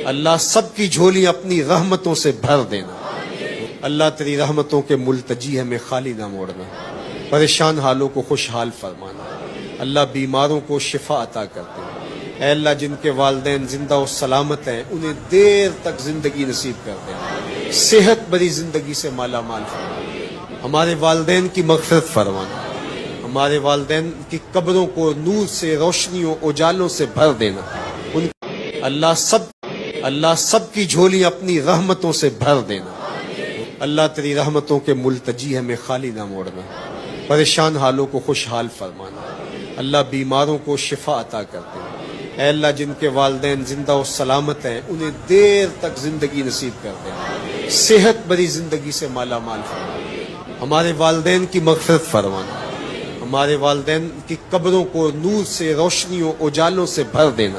اللہ سب کی جھولی اپنی رحمتوں سے بھر دینا۔ اللہ تیری رحمتوں کے ملتجی ہمیں خالی نہ موڑنا، پریشان حالوں کو خوشحال فرمانا۔ اللہ بیماروں کو شفا عطا کرتے ہیں۔ اے اللہ جن کے والدین زندہ و سلامت ہیں انہیں دیر تک زندگی نصیب کر دے، صحت بری زندگی سے مالا مال فرمانا۔ ہمارے والدین کی مغفرت فرمانا، ہمارے والدین کی قبروں کو نور سے، روشنیوں، اجالوں سے بھر دینا۔ اللہ سب کی جھولی اپنی رحمتوں سے بھر دینا۔ اللہ تیری رحمتوں کے ملتجی ہمیں خالی نہ موڑنا، پریشان حالوں کو خوشحال فرمانا۔ اللہ بیماروں کو شفا عطا کرتے ہیں۔ اے اللہ جن کے والدین زندہ و سلامت ہیں انہیں دیر تک زندگی نصیب کر دے، صحت بری زندگی سے مالا مال فرمانا۔ ہمارے والدین کی مغفرت فرمانا، ہمارے والدین کی قبروں کو نور سے، روشنیوں، اجالوں سے بھر دینا۔